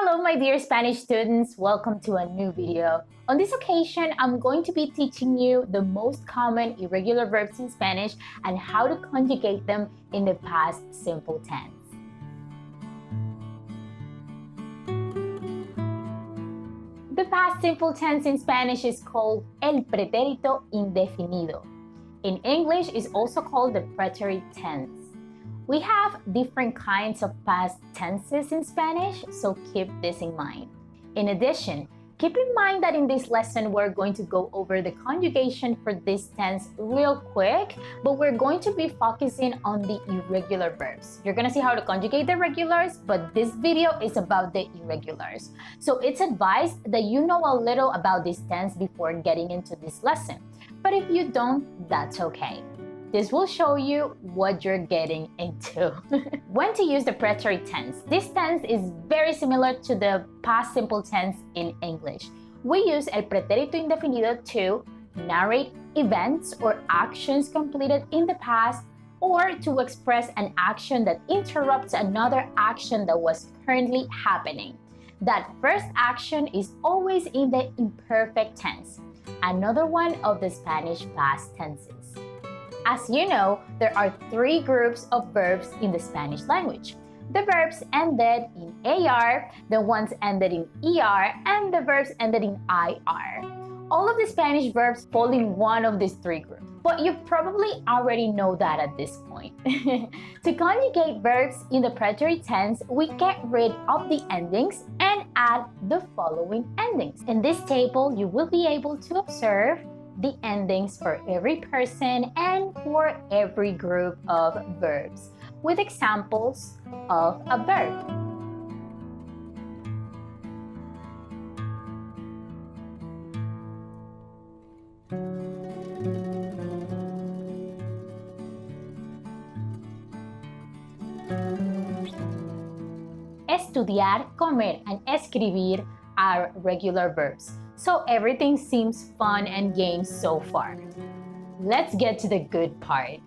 Hello, my dear Spanish students. Welcome to a new video. On this occasion, I'm going to be teaching you the most common irregular verbs in Spanish and how to conjugate them in the past simple tense. The past simple tense in Spanish is called el pretérito indefinido. In English, it's also called the preterite tense. We have different kinds of past tenses in Spanish, so keep this in mind. In addition, keep in mind that in this lesson, we're going to go over the conjugation for this tense real quick, but we're going to be focusing on the irregular verbs. You're gonna see how to conjugate the regulars, but this video is about the irregulars. So it's advised that you know a little about this tense before getting into this lesson. But if you don't, that's okay. This will show you what you're getting into. When to use the preterite tense. This tense is very similar to the past simple tense in English. We use el pretérito indefinido to narrate events or actions completed in the past or to express an action that interrupts another action that was currently happening. That first action is always in the imperfect tense, another one of the Spanish past tenses. As you know, there are three groups of verbs in the Spanish language. The verbs ended in AR, the ones ended in ER, and the verbs ended in IR. All of the Spanish verbs fall in one of these three groups, but you probably already know that at this point. To conjugate verbs in the preterite tense, we get rid of the endings and add the following endings. In this table, you will be able to observe the endings for every person and for every group of verbs, with examples of a verb. Estudiar, comer, and escribir are regular verbs. So everything seems fun and games so far. Let's get to the good part.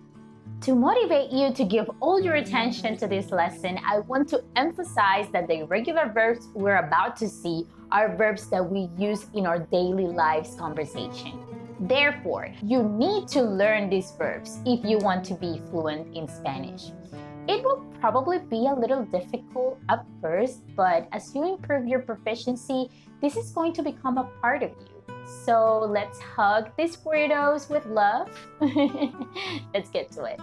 To motivate you to give all your attention to this lesson, I want to emphasize that the irregular verbs we're about to see are verbs that we use in our daily lives conversation. Therefore, you need to learn these verbs if you want to be fluent in Spanish. It will probably be a little difficult at first, but as you improve your proficiency, this is going to become a part of you. So let's hug these weirdos with love. Let's get to it.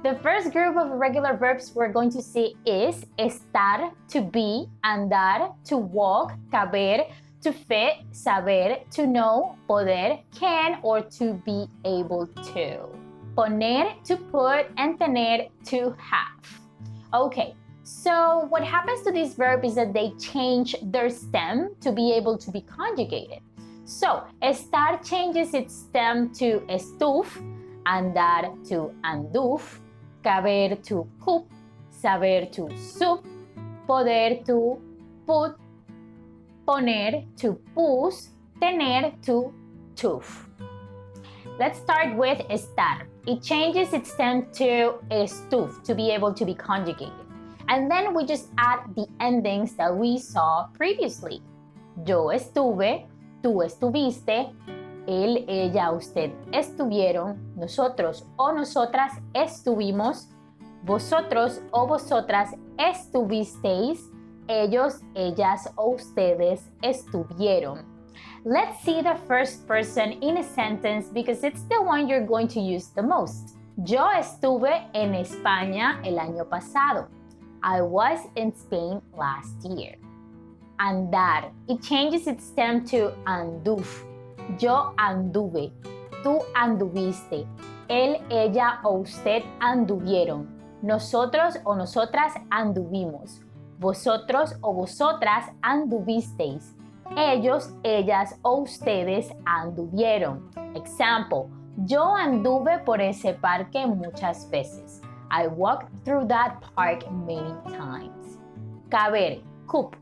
The first group of irregular verbs we're going to see is estar, to be, andar, to walk, caber, to fit, saber, to know, poder, can, or to be able to. Poner, to put, and tener, to have. Okay, so what happens to this verb is that they change their stem to be able to be conjugated. So, estar changes its stem to estuf, andar to anduf, caber to cup, saber to sup, poder to put, poner to pus, tener to tuf. Let's start with estar. It changes its stem to estuf to be able to be conjugated. And then we just add the endings that we saw previously. Yo estuve, tú estuviste, él, ella, usted estuvieron, nosotros o nosotras estuvimos, vosotros o vosotras estuvisteis, ellos, ellas o ustedes estuvieron. Let's see the first person in a sentence because it's the one you're going to use the most. Yo estuve en España el año pasado. I was in Spain last year. Andar. It changes its stem to anduf. Yo anduve. Tú anduviste. Él, ella o usted anduvieron. Nosotros o nosotras anduvimos. Vosotros o vosotras anduvisteis. Ellos, ellas o ustedes anduvieron. Example, yo anduve por ese parque muchas veces. I walked through that park many times. Caber, cup.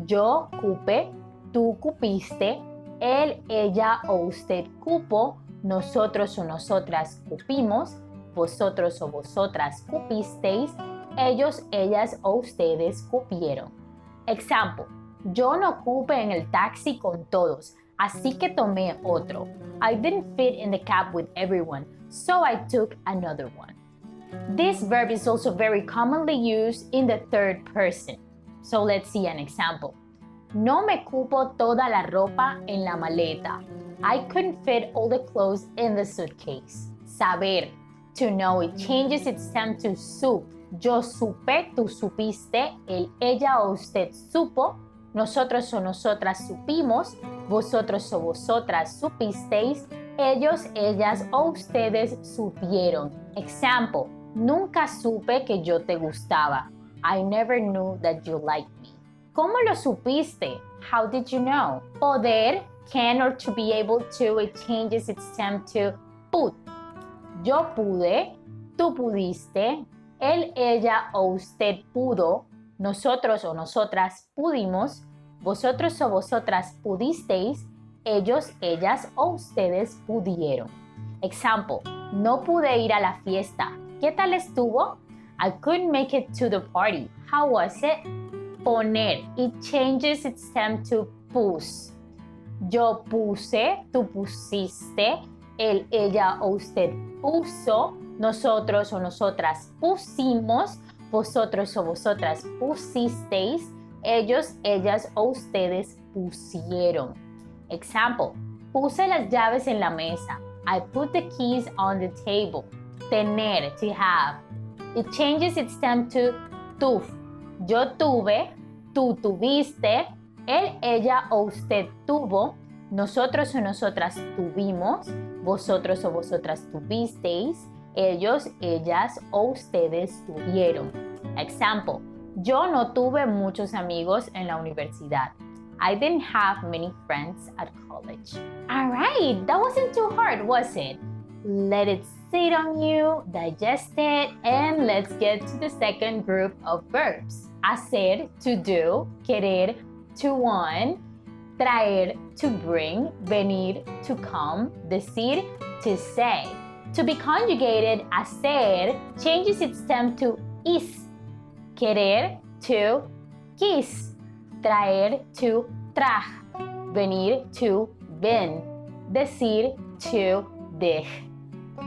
Yo cupe, tú cupiste, él, ella o usted cupo, nosotros o nosotras cupimos, vosotros o vosotras cupisteis, ellos, ellas o ustedes cupieron. Example, yo no cupe en el taxi con todos, así que tomé otro. I didn't fit in the cab with everyone, so I took another one. This verb is also very commonly used in the third person. So let's see an example. No me cupo toda la ropa en la maleta. I couldn't fit all the clothes in the suitcase. Saber, to know, it changes its stem to su. Yo supe, tú supiste, él, ella o usted supo, nosotros o nosotras supimos, vosotros o vosotras supisteis, ellos, ellas o ustedes supieron. Example, nunca supe que yo te gustaba. I never knew that you liked me. ¿Cómo lo supiste? How did you know? Poder, can or to be able to, it changes its stem to put. Yo pude, tú pudiste, él, ella o usted pudo, nosotros o nosotras pudimos, vosotros o vosotras pudisteis, ellos, ellas o ustedes pudieron. Example, no pude ir a la fiesta. ¿Qué tal estuvo? I couldn't make it to the party. How was it? Poner, it changes its stem to pus. Yo puse, tú pusiste, él, ella o usted puso, nosotros o nosotras pusimos, vosotros o vosotras pusisteis, ellos, ellas o ustedes pusieron. Example, puse las llaves en la mesa. I put the keys on the table. Tener, to have. It changes its stem to tuf. Yo tuve, tú tuviste, él, ella o usted tuvo, nosotros o nosotras tuvimos, vosotros o vosotras tuvisteis, ellos, ellas o ustedes tuvieron. Example, yo no tuve muchos amigos en la universidad. I didn't have many friends at college. All right, that wasn't too hard, was it? Let it sit on you, digest it, and let's get to the second group of verbs. Hacer, to do, querer, to want, traer, to bring, venir, to come, decir, to say. To be conjugated, hacer changes its stem to is, querer to quis, traer to traj, venir to ven, decir to dij.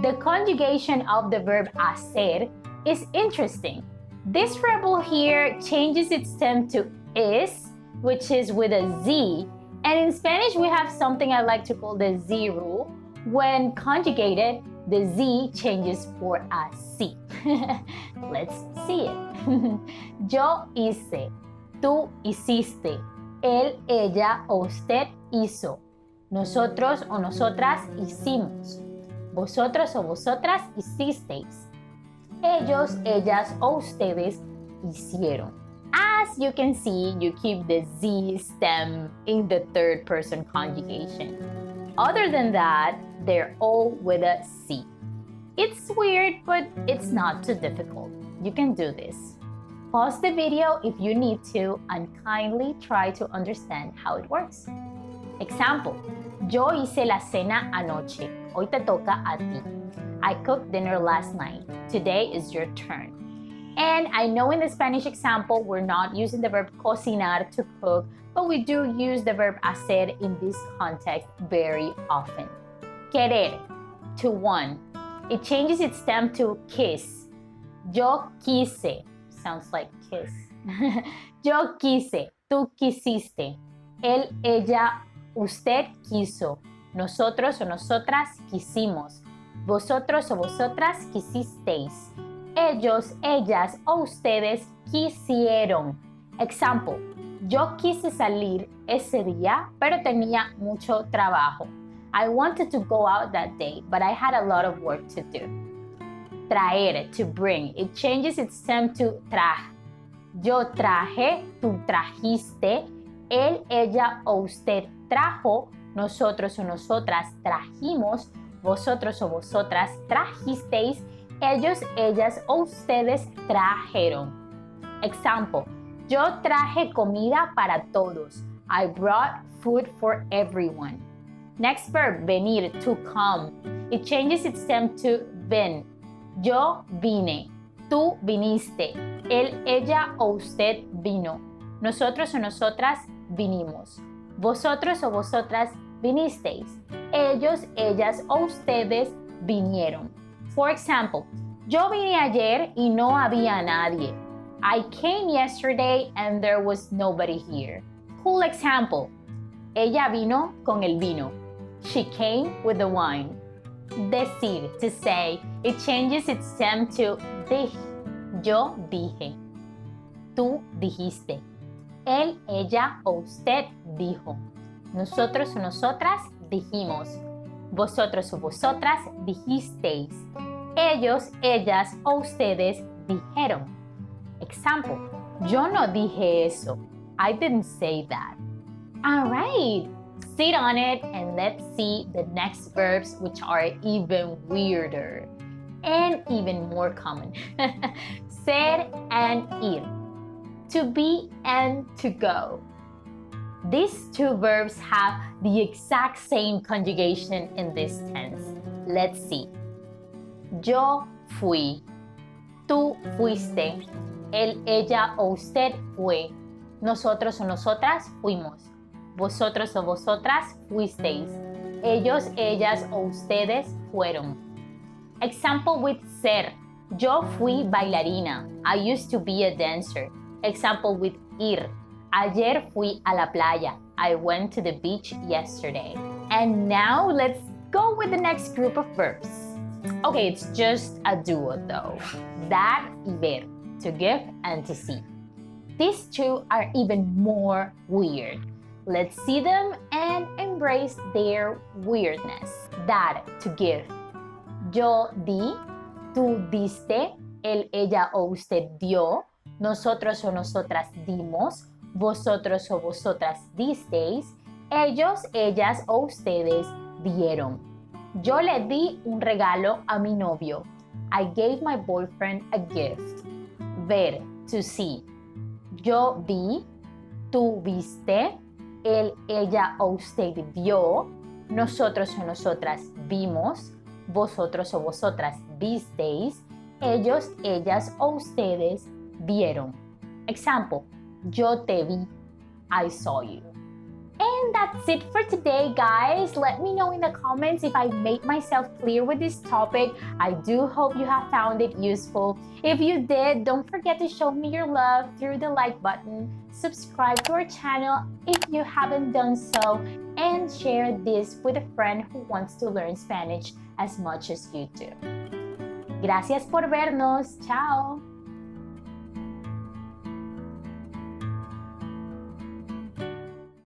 The conjugation of the verb hacer is interesting. This verbal here changes its stem to is, which is with a Z, and in Spanish we have something I like to call the Z rule. When conjugated, the Z changes for a C. Let's see it. Yo hice, tú hiciste, él, ella o usted hizo, nosotros o nosotras hicimos, vosotros o vosotras hicisteis, ellos, ellas o ustedes hicieron. As you can see, you keep the Z stem in the third person conjugation. Other than that, they're all with a C. It's weird, but it's not too difficult. You can do this. Pause the video if you need to and kindly try to understand how it works. Example, yo hice la cena anoche. Hoy te toca a ti. I cooked dinner last night. Today is your turn. And I know in the Spanish example, we're not using the verb cocinar, to cook, but we do use the verb hacer in this context very often. Querer, to want. It changes its stem to kiss. Yo quise, sounds like kiss. Yo quise, tú quisiste. Él, ella, usted quiso. Nosotros o nosotras quisimos. Vosotros o vosotras quisisteis. Ellos, ellas o ustedes quisieron. Example, yo quise salir ese día, pero tenía mucho trabajo. I wanted to go out that day, but I had a lot of work to do. Traer, to bring. It changes its stem to traj. Yo traje, tú trajiste, él, ella o usted trajo, nosotros o nosotras trajimos, vosotros o vosotras trajisteis, ellos, ellas o ustedes trajeron. Example, yo traje comida para todos. I brought food for everyone. Next verb, venir, to come. It changes its stem to ven. Yo vine, tú viniste, él, ella o usted vino, Nosotros o nosotras vinimos. Vosotros o vosotras vinisteis. Ellos, ellas o ustedes vinieron. For example, yo vine ayer y no había nadie. I came yesterday and there was nobody here. Cool example. Ella vino con el vino. She came with the wine. Decir, to say, it changes its stem to dij. Yo dije. Tú dijiste. Él, ella o usted dijo. Nosotros o nosotras dijimos. Vosotros o vosotras dijisteis. Ellos, ellas o ustedes dijeron. Example. Yo no dije eso. I didn't say that. Alright. Sit on it and let's see the next verbs which are even weirder and even more common. Ser and ir. To be and to go. These two verbs have the exact same conjugation in this tense. Let's see. Yo fui. Tú fuiste. Él, ella o usted fue. Nosotros o nosotras fuimos. Vosotros o vosotras fuisteis. Ellos, ellas o ustedes fueron. Example with ser. Yo fui bailarina. I used to be a dancer. Example with ir. Ayer fui a la playa. I went to the beach yesterday. And now let's go with the next group of verbs. Okay, it's just a duo though. Dar y ver. To give and to see. These two are even more weird. Let's see them and embrace their weirdness. Dar, to give. Yo di, tú diste, él, ella o usted dio, nosotros o nosotras dimos, vosotros o vosotras disteis, ellos, ellas o ustedes dieron. Yo le di un regalo a mi novio. I gave my boyfriend a gift. Ver, to see. Yo vi, tú viste, él, ella o usted vio, nosotros o nosotras vimos, vosotros o vosotras visteis, ellos, ellas o ustedes vieron. Example, yo te vi, I saw you. And that's it for today, guys. Let me know in the comments if I made myself clear with this topic. I do hope you have found it useful. If you did, don't forget to show me your love through the like button, subscribe to our channel if you haven't done so, and share this with a friend who wants to learn Spanish as much as you do. Gracias por vernos. Chao.